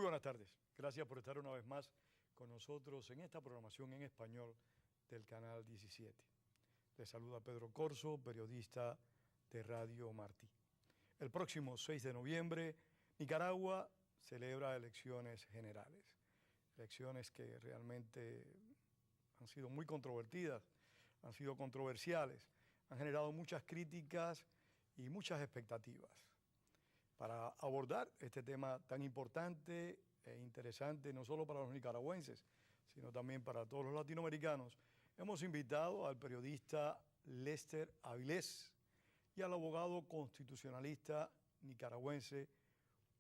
buenas tardes. Gracias por estar una vez más con nosotros en esta programación en español del Canal 17. Les saluda Pedro Corzo, periodista de Radio Martí. El próximo 6 de noviembre, Nicaragua celebra elecciones generales. Elecciones que realmente han sido muy controvertidas, han sido controversiales, han generado muchas críticas y muchas expectativas. Para abordar este tema tan importante e interesante, no solo para los nicaragüenses, sino también para todos los latinoamericanos, hemos invitado al periodista Lester Avilés y al abogado constitucionalista nicaragüense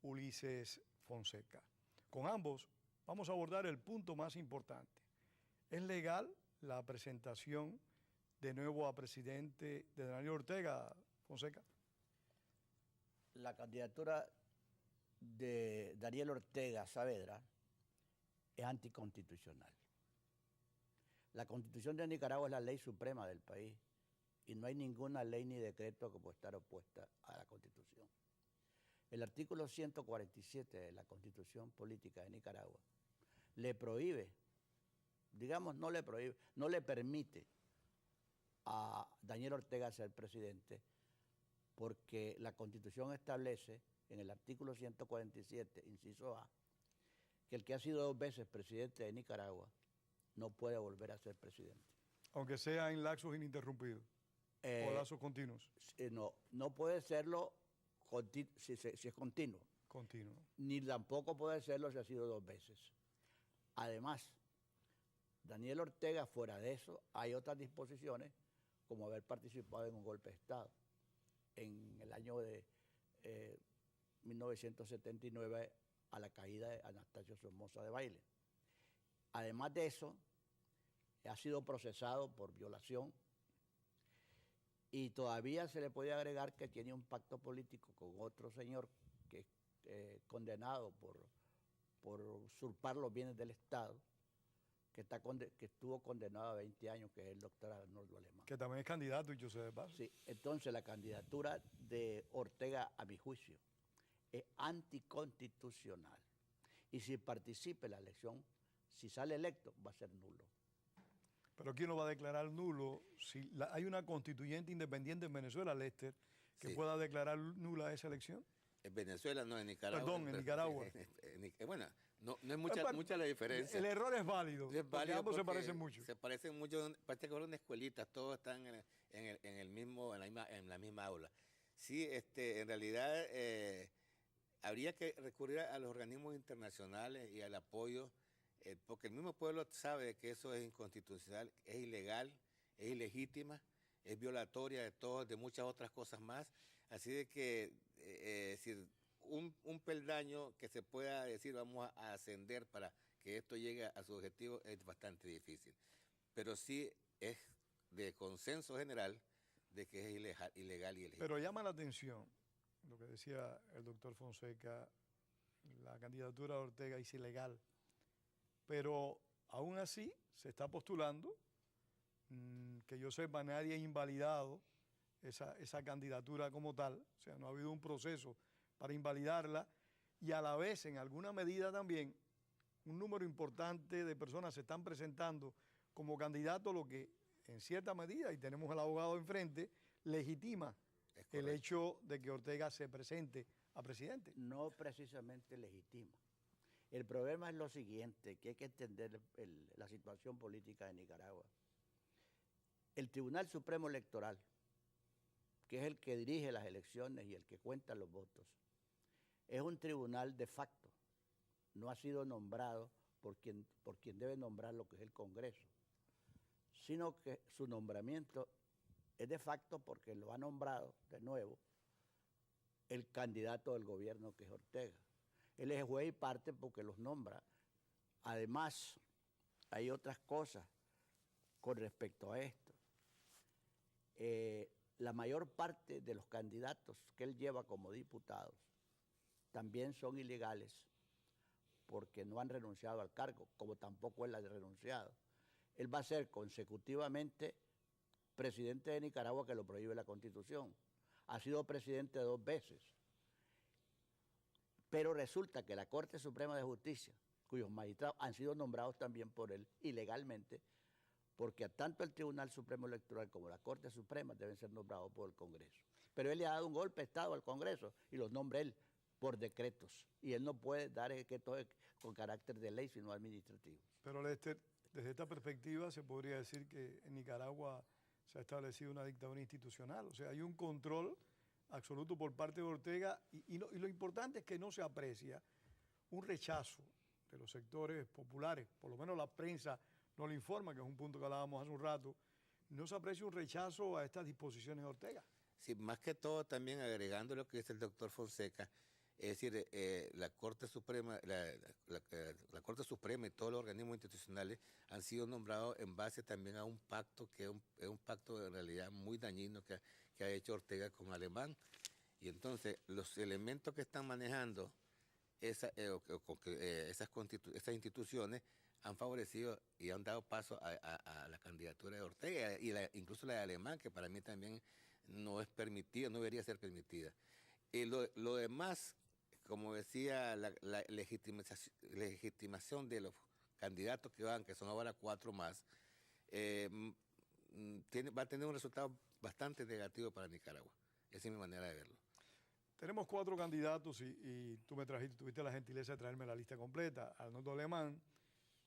Ulises Fonseca. Con ambos vamos a abordar el punto más importante. ¿Es legal la presentación de nuevo a presidente de Daniel Ortega, Fonseca? La candidatura de Daniel Ortega Saavedra es anticonstitucional. La Constitución de Nicaragua es la ley suprema del país y no hay ninguna ley ni decreto que pueda estar opuesta a la Constitución. El artículo 147 de la Constitución Política de Nicaragua le prohíbe, digamos no le prohíbe, no le permite a Daniel Ortega ser presidente, porque la Constitución establece en el artículo 147, inciso A, que el que ha sido 2 veces presidente de Nicaragua no puede volver a ser presidente. Aunque sea en lapsos ininterrumpidos o lapsos continuos. No puede serlo si es continuo. Continuo. Ni tampoco puede serlo si ha sido 2 veces. Además, Daniel Ortega, fuera de eso, hay otras disposiciones, como haber participado en un golpe de Estado en el año de 1979 a la caída de Anastasio Somoza Debayle. Además de eso, ha sido procesado por violación y todavía se le puede agregar que tiene un pacto político con otro señor que es condenado por usurpar los bienes del Estado, que estuvo condenado a 20 años, que es el doctor Arnoldo Alemán. Que también es candidato, y yo sé de paso. Sí, entonces la candidatura de Ortega, a mi juicio, es anticonstitucional. Y si participe en la elección, si sale electo, va a ser nulo. Pero ¿quién lo va a declarar nulo? Si hay una constituyente independiente en Venezuela, Lester, que pueda declarar nula esa elección. En Venezuela, no en Nicaragua. Perdón, en Nicaragua. Bueno, no es mucha la diferencia. El error es válido, porque ambos se parecen mucho. Se parecen mucho, parece que fueron escuelitas, todos están en la misma aula. Sí, en realidad habría que recurrir a los organismos internacionales y al apoyo, porque el mismo pueblo sabe que eso es inconstitucional, es ilegal, es ilegítima, es violatoria de muchas otras cosas más. Así de que un peldaño que se pueda decir vamos a ascender para que esto llegue a su objetivo es bastante difícil. Pero sí es de consenso general de que es ilegal y ilegítimo. Pero llama la atención lo que decía el doctor Fonseca, la candidatura de Ortega es ilegal, pero aún así se está postulando, que yo sepa, nadie ha invalidado esa candidatura como tal, o sea, no ha habido un proceso para invalidarla, y a la vez, en alguna medida también, un número importante de personas se están presentando como candidatos, lo que en cierta medida, y tenemos al abogado enfrente, legitima el hecho de que Ortega se presente a presidente. No precisamente legitima. El problema es lo siguiente, que hay que entender la situación política de Nicaragua. El Tribunal Supremo Electoral, que es el que dirige las elecciones y el que cuenta los votos, es un tribunal de facto. No ha sido nombrado por quien debe nombrar lo que es el Congreso, sino que su nombramiento es de facto porque lo ha nombrado de nuevo el candidato del gobierno, que es Ortega. Él es juez y parte porque los nombra. Además, hay otras cosas con respecto a esto. La mayor parte de los candidatos que él lleva como diputados también son ilegales porque no han renunciado al cargo, como tampoco él ha renunciado. Él va a ser consecutivamente presidente de Nicaragua, que lo prohíbe la Constitución. Ha sido presidente 2 veces. Pero resulta que la Corte Suprema de Justicia, cuyos magistrados han sido nombrados también por él ilegalmente, porque tanto el Tribunal Supremo Electoral como la Corte Suprema deben ser nombrados por el Congreso. Pero él le ha dado un golpe de Estado al Congreso y los nombra él por decretos. Y él no puede dar decretos con carácter de ley, sino administrativo. Pero Lester, desde esta perspectiva se podría decir que en Nicaragua se ha establecido una dictadura institucional. O sea, hay un control absoluto por parte de Ortega y lo importante es que no se aprecia un rechazo de los sectores populares, por lo menos la prensa no lo informa, que es un punto que hablábamos hace un rato, no se aprecia un rechazo a estas disposiciones de Ortega. Sí, más que todo también agregando lo que dice el doctor Fonseca, es decir, la Corte Suprema, la Corte Suprema y todos los organismos institucionales han sido nombrados en base también a un pacto que es un pacto en realidad muy dañino que ha hecho Ortega con Alemán. Y entonces los elementos que están manejando esas instituciones han favorecido y han dado paso a la candidatura de Ortega y incluso la de Alemán, que para mí también no es permitida, no debería ser permitida. Lo demás, como decía, la legitimación de los candidatos que van, que son ahora 4 más, va a tener un resultado bastante negativo para Nicaragua. Esa es mi manera de verlo. Tenemos 4 candidatos y tú tuviste la gentileza de traerme la lista completa. Arnoldo Alemán,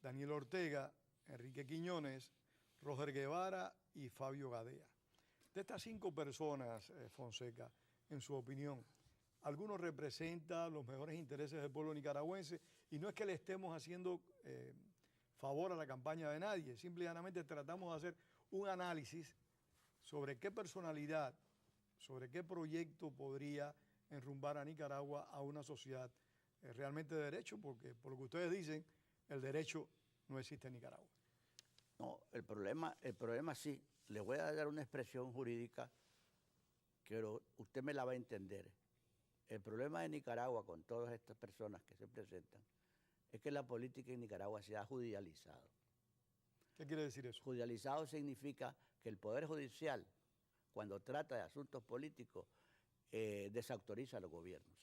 Daniel Ortega, Enrique Quiñones, Roger Guevara y Fabio Gadea. De estas 5 personas, Fonseca, en su opinión, algunos representan los mejores intereses del pueblo nicaragüense y no es que le estemos haciendo favor a la campaña de nadie, simplemente tratamos de hacer un análisis sobre qué personalidad, sobre qué proyecto podría enrumbar a Nicaragua a una sociedad realmente de derecho, porque por lo que ustedes dicen, el derecho no existe en Nicaragua. No, el problema sí. Le voy a dar una expresión jurídica que usted me la va a entender. El problema de Nicaragua con todas estas personas que se presentan es que la política en Nicaragua se ha judicializado. ¿Qué quiere decir eso? Judicializado significa que el Poder Judicial, cuando trata de asuntos políticos, desautoriza a los gobiernos,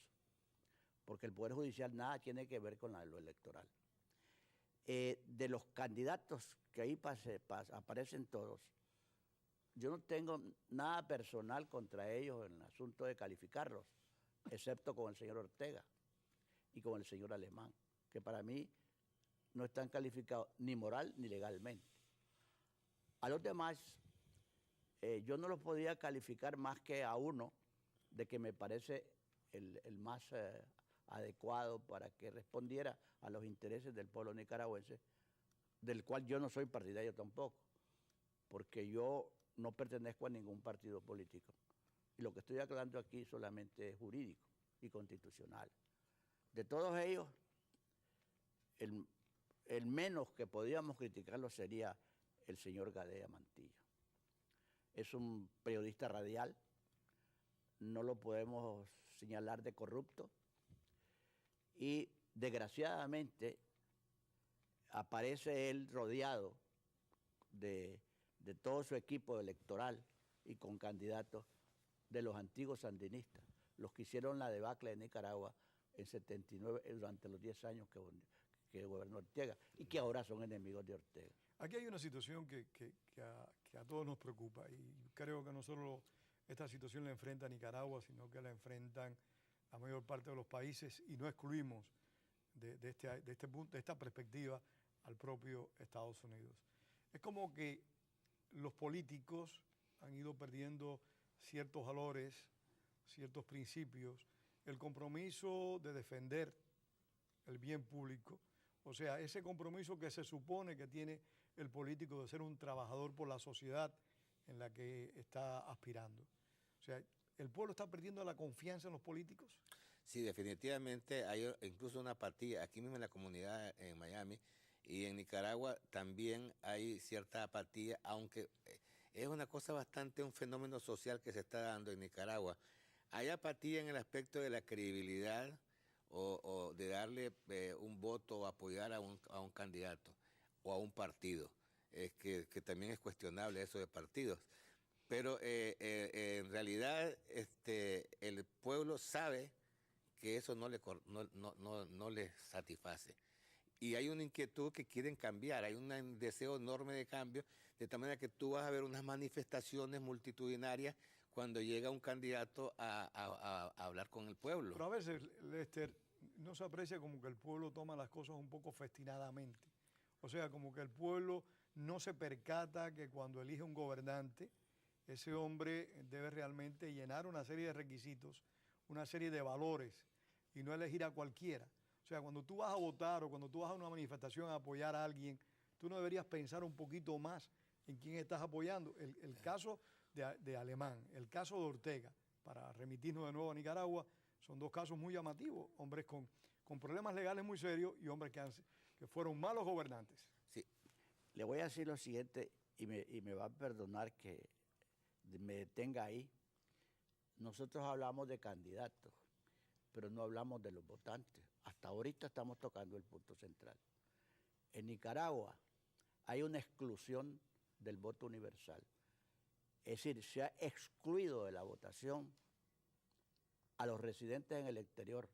porque el Poder Judicial nada tiene que ver con lo electoral. De los candidatos que ahí aparecen todos, yo no tengo nada personal contra ellos en el asunto de calificarlos, excepto con el señor Ortega y con el señor Alemán, que para mí no están calificados ni moral ni legalmente. A los demás, yo no los podía calificar más que a uno, de que me parece el más adecuado para que respondiera a los intereses del pueblo nicaragüense, del cual yo no soy partidario tampoco, porque yo no pertenezco a ningún partido político. Y lo que estoy aclarando aquí solamente es jurídico y constitucional. De todos ellos, el menos que podíamos criticarlo sería el señor Gadea Mantilla. Es un periodista radial, no lo podemos señalar de corrupto y desgraciadamente aparece él rodeado de todo su equipo electoral y con candidatos de los antiguos sandinistas, los que hicieron la debacle de Nicaragua en 79, durante los 10 años que gobernó Ortega y que ahora son enemigos de Ortega. Aquí hay una situación que a todos nos preocupa y creo que no solo esta situación la enfrenta Nicaragua, sino que la enfrentan la mayor parte de los países y no excluimos de esta perspectiva al propio Estados Unidos. Es como que los políticos han ido perdiendo ciertos valores, ciertos principios, el compromiso de defender el bien público, o sea, ese compromiso que se supone que tiene el político de ser un trabajador por la sociedad en la que está aspirando. O sea, ¿el pueblo está perdiendo la confianza en los políticos? Sí, definitivamente hay incluso una apatía, aquí mismo en la comunidad en Miami y en Nicaragua también hay cierta apatía, aunque es una cosa bastante, un fenómeno social que se está dando en Nicaragua. Hay apatía en el aspecto de la credibilidad o de darle un voto o apoyar a un candidato o a un partido, que también es cuestionable eso de partidos. Pero en realidad el pueblo sabe que eso no les satisface. Y hay una inquietud que quieren cambiar, hay un deseo enorme de cambio, de tal manera que tú vas a ver unas manifestaciones multitudinarias cuando llega un candidato a hablar con el pueblo. Pero a veces, Lester, no se aprecia como que el pueblo toma las cosas un poco festinadamente. O sea, como que el pueblo no se percata que cuando elige un gobernante, ese hombre debe realmente llenar una serie de requisitos, una serie de valores, y no elegir a cualquiera. O sea, cuando tú vas a votar o cuando tú vas a una manifestación a apoyar a alguien, tú no deberías pensar un poquito más en quién estás apoyando. El caso de Alemán, el caso de Ortega, para remitirnos de nuevo a Nicaragua, son dos casos muy llamativos, hombres con problemas legales muy serios y hombres que fueron malos gobernantes. Sí. Le voy a decir lo siguiente y me va a perdonar que me detenga ahí. Nosotros hablamos de candidatos, pero no hablamos de los votantes. Hasta ahorita estamos tocando el punto central. En Nicaragua hay una exclusión del voto universal. Es decir, se ha excluido de la votación a los residentes en el exterior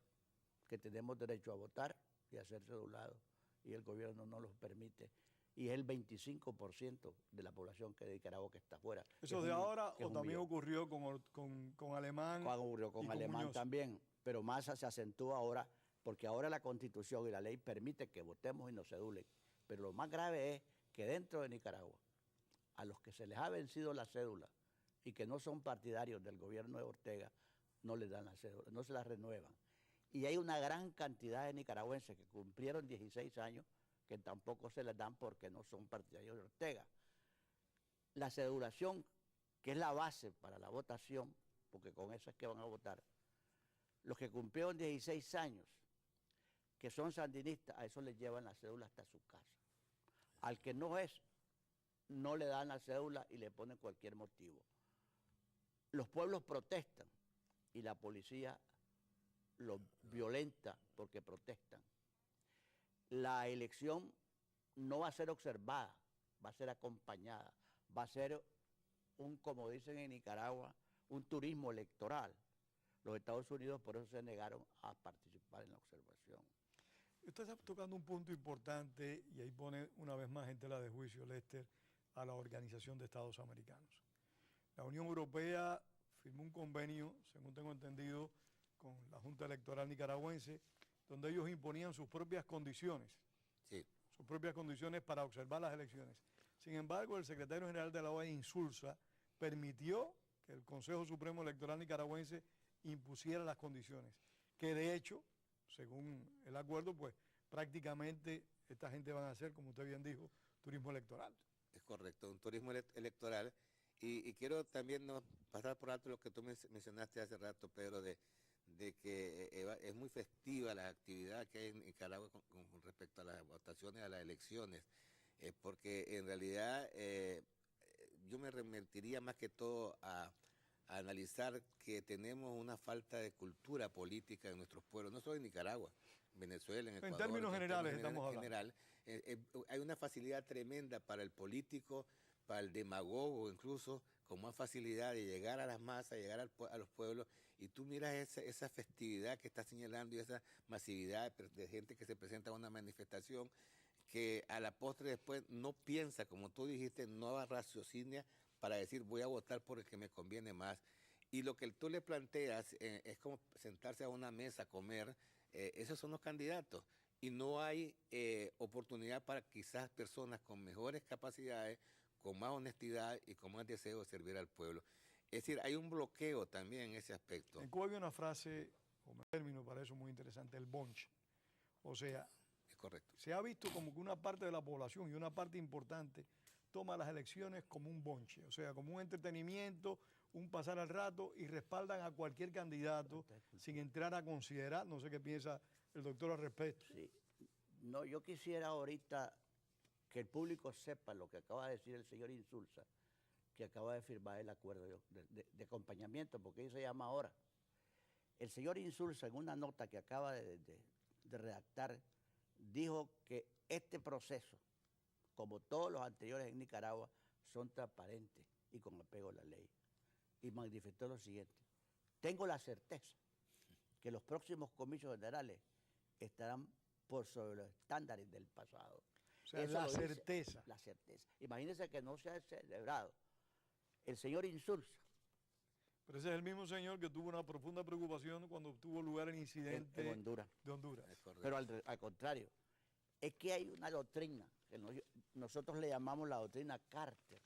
que tenemos derecho a votar y a ser cedulados, y el gobierno no los permite. Y es el 25% de la población de Nicaragua que está afuera. ¿Eso de ahora o también ocurrió con Alemán? Ocurrió con Alemán también, pero más se acentúa ahora, porque ahora la Constitución y la ley permite que votemos y nos cedulen. Pero lo más grave es que dentro de Nicaragua, a los que se les ha vencido la cédula y que no son partidarios del gobierno de Ortega, no les dan la cédula, no se la renuevan. Y hay una gran cantidad de nicaragüenses que cumplieron 16 años que tampoco se les dan porque no son partidarios de Ortega. La cedulación, que es la base para la votación, porque con eso es que van a votar, los que cumplieron 16 años, que son sandinistas, a eso les llevan la cédula hasta su casa. Al que no es, no le dan la cédula y le ponen cualquier motivo. Los pueblos protestan y la policía los violenta porque protestan. La elección no va a ser observada, va a ser acompañada, va a ser como dicen en Nicaragua, un turismo electoral. Los Estados Unidos por eso se negaron a participar en la observación. Usted está tocando un punto importante y ahí pone una vez más en tela de juicio, Lester, a la Organización de Estados Americanos. La Unión Europea firmó un convenio, según tengo entendido, con la Junta Electoral Nicaragüense, donde ellos imponían sus propias condiciones, sí, sus propias condiciones para observar las elecciones. Sin embargo, el secretario general de la OEA, Insulza, permitió que el Consejo Supremo Electoral Nicaragüense impusiera las condiciones, que de hecho, según el acuerdo, pues prácticamente esta gente van a hacer, como usted bien dijo, turismo electoral. Es correcto, un turismo electoral. Y quiero también no pasar por alto lo que tú mencionaste hace rato, Pedro, de que es muy festiva la actividad que hay en Nicaragua con respecto a las votaciones, a las elecciones, porque en realidad yo me remitiría más que todo a analizar que tenemos una falta de cultura política en nuestros pueblos, no solo en Nicaragua, Venezuela, en Ecuador. En términos generales estamos hablando. General, hay una facilidad tremenda para el político, para el demagogo incluso, con más facilidad de llegar a las masas, llegar a los pueblos, y tú miras esa festividad que está señalando y esa masividad de gente que se presenta a una manifestación, que a la postre después no piensa, como tú dijiste, no raciocinia para decir voy a votar por el que me conviene más. Y lo que tú le planteas es como sentarse a una mesa a comer, esos son los candidatos. Y no hay oportunidad para quizás personas con mejores capacidades, con más honestidad y con más deseo de servir al pueblo. Es decir, hay un bloqueo también en ese aspecto. En Cuba había una frase, o un término para eso muy interesante, el bonche. O sea, es correcto. Se ha visto como que una parte de la población y una parte importante toma las elecciones como un bonche, o sea, como un entretenimiento, un pasar al rato y respaldan a cualquier candidato sin entrar a considerar, no sé qué piensa el doctor al respecto. Sí. No, yo quisiera ahorita que el público sepa lo que acaba de decir el señor Insulza, que acaba de firmar el acuerdo de acompañamiento, porque eso se llama ahora. El señor Insulza, en una nota que acaba de redactar, dijo que este proceso, como todos los anteriores en Nicaragua, son transparentes y con apego a la ley. Y manifestó lo siguiente: tengo la certeza que los próximos comicios generales estarán por sobre los estándares del pasado. O sea, Eso la lo dice certeza. la certeza. Imagínense que no se ha celebrado. El señor Insulza, Pero ese es el mismo señor que tuvo una profunda preocupación cuando tuvo lugar el incidente en Honduras. de Honduras. Es correcto. Pero al contrario, es que hay una doctrina, que nosotros le llamamos la doctrina Carter.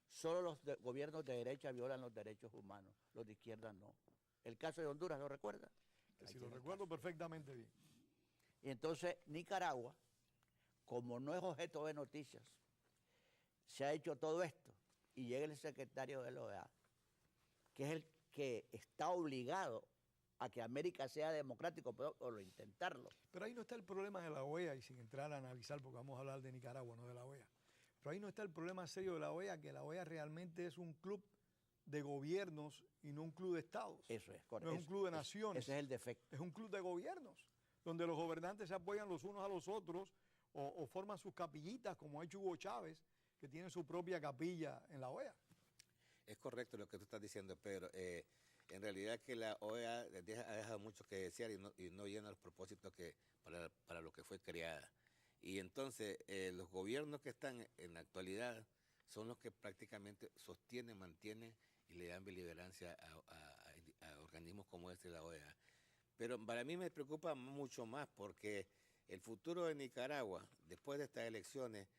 Solo los gobiernos de derecha violan los derechos humanos, los de izquierda no. El caso de Honduras, ¿lo recuerda? Que Ahí si lo tiene el recuerdo perfectamente bien. Y entonces Nicaragua, como no es objeto de noticias, se ha hecho todo esto y llega el secretario de la OEA, que es el que está obligado a que América sea democrático, o lo intentarlo. Pero ahí no está el problema de la OEA, y sin entrar a analizar, porque vamos a hablar de Nicaragua, no de la OEA. Pero ahí no está el problema serio de la OEA, que la OEA realmente es un club de gobiernos y no un club de estados. Eso es, correcto. No es un club de naciones. Ese es el defecto. Es un club de gobiernos, donde los gobernantes se apoyan los unos a los otros o forman sus capillitas, como ha hecho Hugo Chávez, que tiene su propia capilla en la OEA. Es correcto lo que tú estás diciendo, Pedro. En realidad que la OEA ha dejado mucho que desear y no llena los propósitos que para lo que fue creada. Y entonces los gobiernos que están en la actualidad son los que prácticamente sostienen, mantienen y le dan deliberancia a organismos como este de la OEA. Pero para mí me preocupa mucho más porque el futuro de Nicaragua, después de estas elecciones,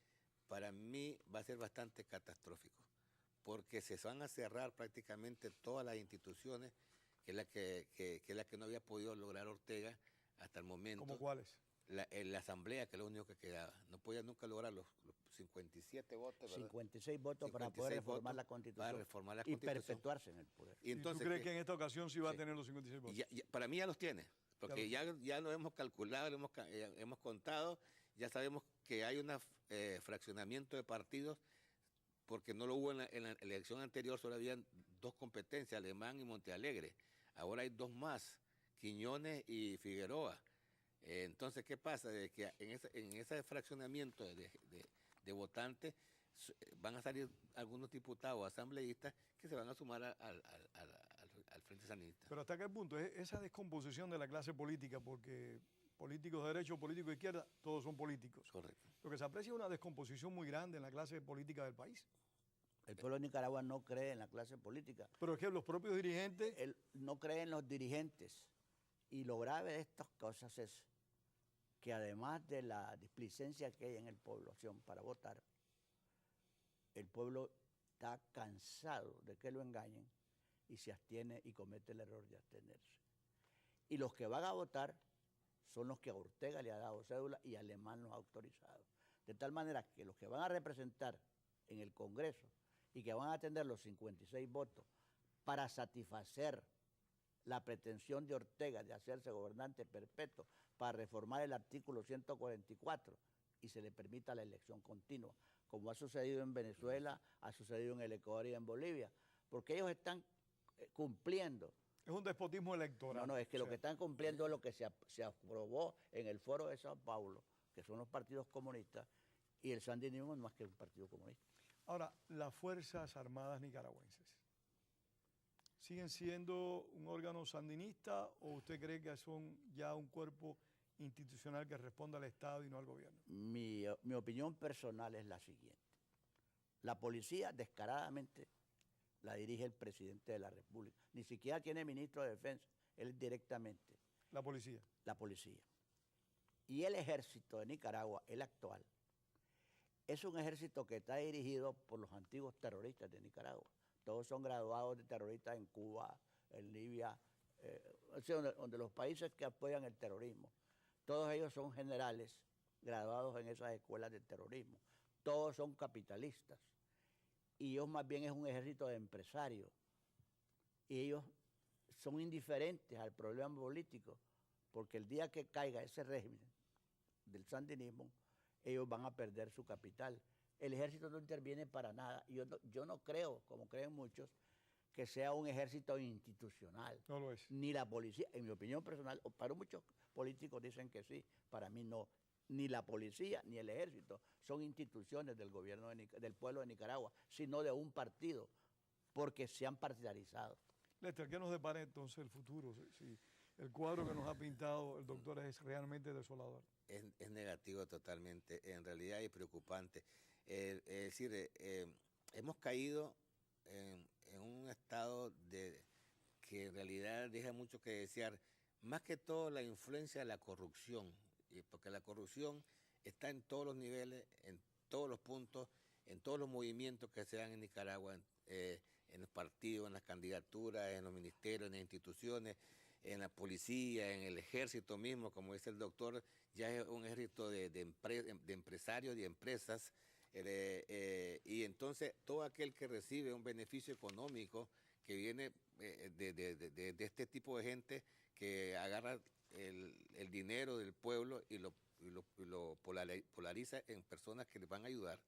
para mí va a ser bastante catastrófico, porque se van a cerrar prácticamente todas las instituciones, que es la que no había podido lograr Ortega hasta el momento. ¿Cómo cuáles? La asamblea, que es lo único que quedaba. No podía nunca lograr los 57 votos, ¿verdad? 56 votos para 56 poder reformar votos la Constitución. para reformar la y Constitución. perpetuarse en el poder. Y entonces, ¿Y tú crees que en esta ocasión sí va sí. a tener los 56 votos? Para mí ya los tiene, porque ya lo hemos calculado, hemos contado, ya sabemos que hay un fraccionamiento de partidos, porque no lo hubo en la elección anterior, solo habían dos competencias, Alemán y Montealegre. Ahora hay dos más, Quiñones y Figueroa. Entonces, ¿qué pasa? De que en ese fraccionamiento de votantes van a salir algunos diputados asambleístas que se van a sumar al Frente Sandinista. Pero ¿hasta qué punto? Esa descomposición de la clase política, porque políticos de derecha o políticos de izquierda, todos son políticos. Correcto. Lo que se aprecia es una descomposición muy grande en la clase política del país. El pueblo de Nicaragua no cree en la clase política. Pero es que los propios dirigentes... Él no cree en los dirigentes. Y lo grave de estas cosas es que además de la displicencia que hay en la población para votar, el pueblo está cansado de que lo engañen y se abstiene y comete el error de abstenerse. Y los que van a votar son los que a Ortega le ha dado cédula y Alemán los ha autorizado. De tal manera que los que van a representar en el Congreso y que van a tener los 56 votos para satisfacer la pretensión de Ortega de hacerse gobernante perpetuo para reformar el artículo 144 y se le permita la elección continua, como ha sucedido en Venezuela, ha sucedido en el Ecuador y en Bolivia, porque ellos están cumpliendo. Es un despotismo electoral. No, es que lo que están cumpliendo es lo que se aprobó en el Foro de Sao Paulo, que son los partidos comunistas, y el sandinismo no es más que un partido comunista. Ahora, las Fuerzas Armadas nicaragüenses, ¿siguen siendo un órgano sandinista o usted cree que son ya un cuerpo institucional que responde al Estado y no al gobierno? Mi opinión personal es la siguiente. La policía descaradamente la dirige el presidente de la República. Ni siquiera tiene ministro de defensa, él directamente. La policía. La policía. Y el ejército de Nicaragua, el actual, es un ejército que está dirigido por los antiguos terroristas de Nicaragua. Todos son graduados de terroristas en Cuba, en Libia, donde los países que apoyan el terrorismo. Todos ellos son generales graduados en esas escuelas de terrorismo. Todos son capitalistas. Y ellos más bien es un ejército de empresarios. Y ellos son indiferentes al problema político, porque el día que caiga ese régimen del sandinismo, ellos van a perder su capital. El ejército no interviene para nada. Yo no creo, como creen muchos, que sea un ejército institucional. No lo es. Ni la policía, en mi opinión personal, para muchos políticos dicen que sí, para mí no. Ni la policía ni el ejército son instituciones del gobierno del pueblo de Nicaragua, sino de un partido, porque se han partidarizado. Lester, ¿qué nos depara entonces el futuro? el cuadro que nos ha pintado el doctor es realmente desolador. Es negativo totalmente, en realidad es preocupante. Es decir, hemos caído en un estado que en realidad deja mucho que desear, más que todo la influencia de la corrupción, porque la corrupción está en todos los niveles, en todos los puntos, en todos los movimientos que se dan en Nicaragua, en los partidos, en las candidaturas, en los ministerios, en las instituciones, en la policía, en el ejército mismo, como dice el doctor, ya es un ejército de empresarios y empresas, y entonces todo aquel que recibe un beneficio económico que viene de este tipo de gente que agarra el dinero del pueblo y lo polariza en personas que les van a ayudar.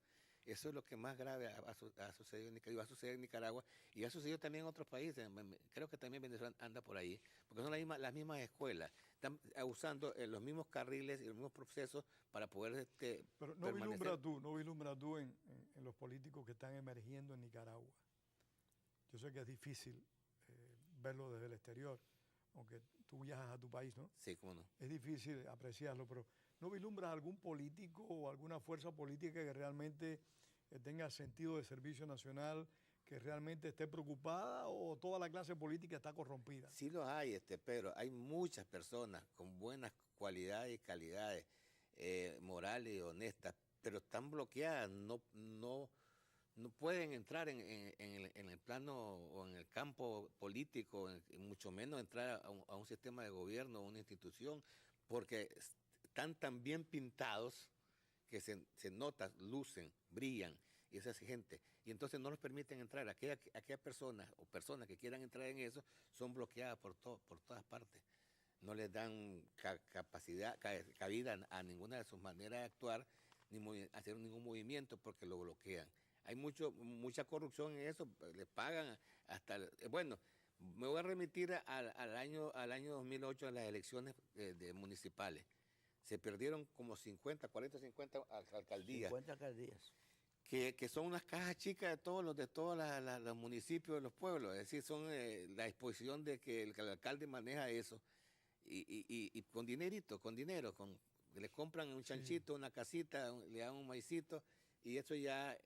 Eso es lo que más grave ha sucedido en Nicaragua, va a suceder en Nicaragua y ha sucedido también en otros países. Creo que también Venezuela anda por ahí, porque son las mismas escuelas. Están usando los mismos carriles y los mismos procesos para poder Pero no vislumbras tú en los políticos que están emergiendo en Nicaragua. Yo sé que es difícil verlo desde el exterior, aunque tú viajas a tu país, ¿no? Sí, cómo no. Es difícil apreciarlo, pero ¿no vislumbras algún político o alguna fuerza política que realmente tenga sentido de servicio nacional, que realmente esté preocupada, o toda la clase política está corrompida? Sí los hay, Pedro. Hay muchas personas con buenas cualidades y calidades morales y honestas, pero están bloqueadas, no pueden entrar en el plano o en el campo político, mucho menos entrar a un sistema de gobierno o una institución, porque están tan bien pintados que se notan, lucen, brillan, y esa gente. Y entonces no los permiten entrar. Aquellas personas o personas que quieran entrar en eso son bloqueadas por todas partes. No les dan cabida a ninguna de sus maneras de actuar, ni hacer ningún movimiento porque lo bloquean. Hay mucha corrupción en eso, le pagan hasta... Bueno, me voy a remitir al año 2008, a las elecciones municipales. Se perdieron como 50 alcaldías. 50 alcaldías. Que son unas cajas chicas de todos los municipios de los pueblos. Es decir, son la exposición de que el alcalde maneja eso. Y con dinerito, le compran un chanchito, una casita, le dan un maicito, y eso ya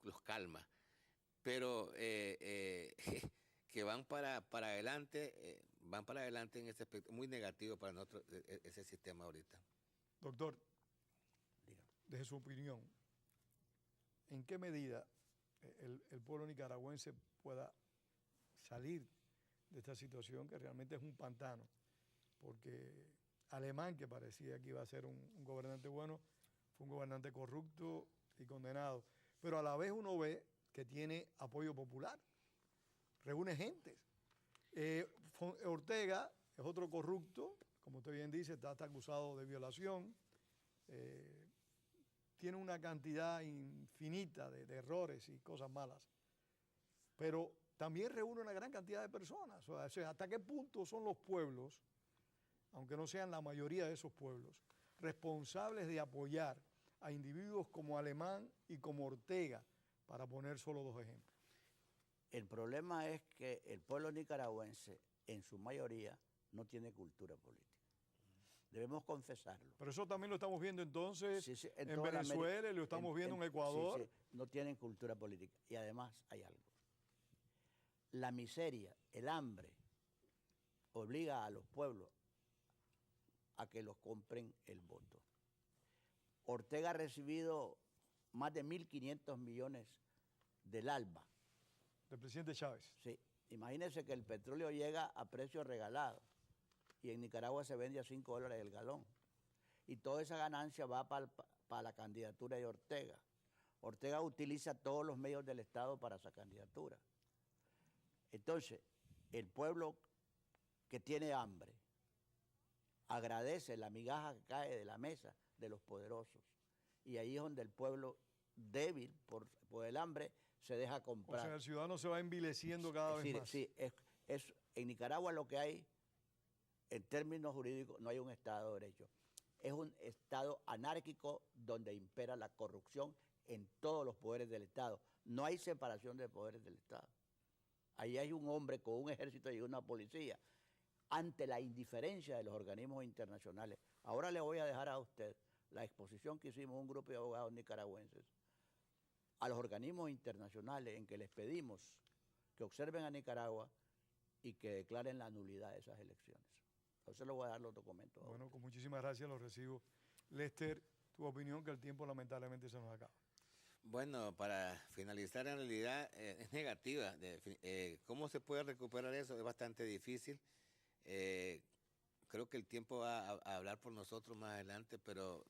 los calma. Pero que van para adelante en ese aspecto, muy negativo para nosotros ese sistema ahorita. Doctor, desde su opinión, ¿en qué medida el pueblo nicaragüense pueda salir de esta situación que realmente es un pantano? Porque Alemán, que parecía que iba a ser un gobernante bueno, fue un gobernante corrupto y condenado. Pero a la vez uno ve que tiene apoyo popular, reúne gentes. Ortega es otro corrupto, como usted bien dice, está acusado de violación, tiene una cantidad infinita de errores y cosas malas, pero también reúne una gran cantidad de personas. O sea, ¿hasta qué punto son los pueblos, aunque no sean la mayoría de esos pueblos, responsables de apoyar a individuos como Alemán y como Ortega, para poner solo dos ejemplos? El problema es que el pueblo nicaragüense, en su mayoría, no tiene cultura política. Debemos confesarlo. Pero eso también lo estamos viendo entonces sí, en Venezuela, y lo estamos viendo en Ecuador. Sí, no tienen cultura política. Y además hay algo. La miseria, el hambre, obliga a los pueblos a que los compren el voto. Ortega ha recibido más de 1.500 millones del ALBA. Del presidente Chávez. Sí. Imagínense que el petróleo llega a precio regalado y en Nicaragua se vende a $5 el galón. Y toda esa ganancia va para la candidatura de Ortega. Ortega utiliza todos los medios del Estado para esa candidatura. Entonces, el pueblo que tiene hambre agradece la migaja que cae de la mesa de los poderosos. Y ahí es donde el pueblo débil por el hambre se deja comprar. O sea, el ciudadano se va envileciendo cada vez más. Sí, en Nicaragua lo que hay, en términos jurídicos, no hay un Estado de Derecho. Es un Estado anárquico donde impera la corrupción en todos los poderes del Estado. No hay separación de poderes del Estado. Ahí hay un hombre con un ejército y una policía. ante la indiferencia de los organismos internacionales. Ahora le voy a dejar a usted la exposición que hicimos un grupo de abogados nicaragüenses a los organismos internacionales en que les pedimos que observen a Nicaragua y que declaren la nulidad de esas elecciones. Entonces le voy a dar los documentos. Bueno, con muchísimas gracias, los recibo. Lester, tu opinión, que el tiempo lamentablemente se nos acaba. Bueno, para finalizar, en realidad es negativa. ¿Cómo se puede recuperar eso? Es bastante difícil. Creo que el tiempo va a hablar por nosotros más adelante, pero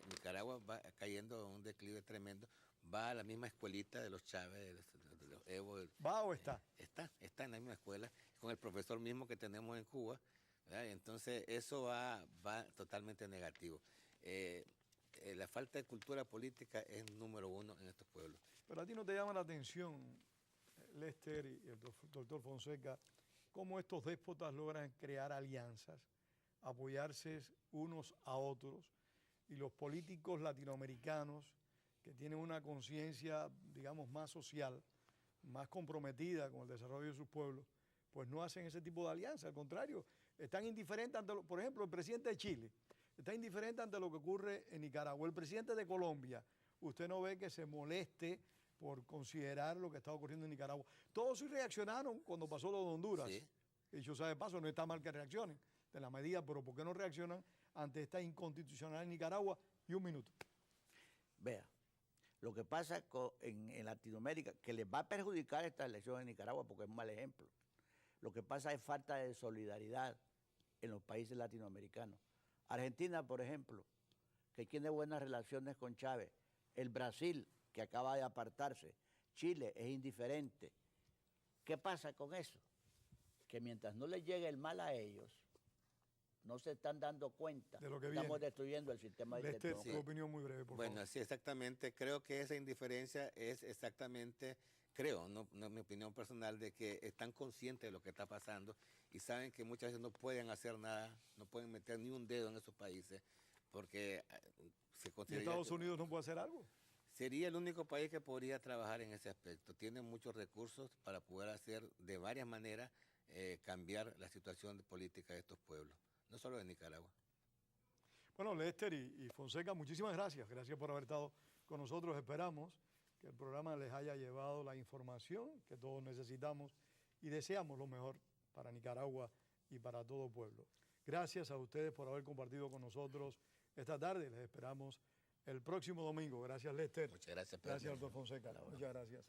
Nicaragua va cayendo en un declive tremendo. Va a la misma escuelita de los Chávez, de los Evo. ¿Va o está? Está en la misma escuela, con el profesor mismo que tenemos en Cuba, ¿verdad? Entonces eso va totalmente negativo. La falta de cultura política es número uno en estos pueblos. Pero a ti no te llama la atención, Lester y el doctor Fonseca, cómo estos déspotas logran crear alianzas, apoyarse unos a otros, y los políticos latinoamericanos que tienen una conciencia, digamos, más social, más comprometida con el desarrollo de sus pueblos, pues no hacen ese tipo de alianza. Al contrario, están indiferentes ante, por ejemplo, el presidente de Chile está indiferente ante lo que ocurre en Nicaragua. El presidente de Colombia, usted no ve que se moleste por considerar lo que está ocurriendo en Nicaragua. Todos sí reaccionaron cuando pasó lo de Honduras. Sí. Dicho sea de paso, no está mal que reaccionen de la medida, pero ¿por qué no reaccionan ante esta inconstitucionalidad en Nicaragua? Y un minuto. Vea, lo que pasa en Latinoamérica, que les va a perjudicar esta elección en Nicaragua porque es un mal ejemplo. Lo que pasa es falta de solidaridad en los países latinoamericanos. Argentina, por ejemplo, que tiene buenas relaciones con Chávez. El Brasil, que acaba de apartarse. Chile es indiferente. ¿Qué pasa con eso? Que mientras no les llegue el mal a ellos, no se están dando cuenta de lo que estamos viene. Destruyendo el sistema de Lester, elección. tu opinión muy breve, por favor. Bueno, sí, exactamente. Creo que esa indiferencia es exactamente, creo, no es mi opinión personal, de que están conscientes de lo que está pasando y saben que muchas veces no pueden hacer nada, no pueden meter ni un dedo en esos países, porque se ¿Y considera Estados Unidos no puede hacer algo? sería el único país que podría trabajar en ese aspecto. Tiene muchos recursos para poder hacer de varias maneras cambiar la situación política de estos pueblos, no solo de Nicaragua. Bueno, Lester y Fonseca, muchísimas gracias. Gracias por haber estado con nosotros. Esperamos que el programa les haya llevado la información que todos necesitamos y deseamos lo mejor para Nicaragua y para todo el pueblo. Gracias a ustedes por haber compartido con nosotros esta tarde. Les esperamos el próximo domingo. Gracias, Lester. Muchas gracias, Pedro. Gracias, doctor Fonseca. Muchas gracias.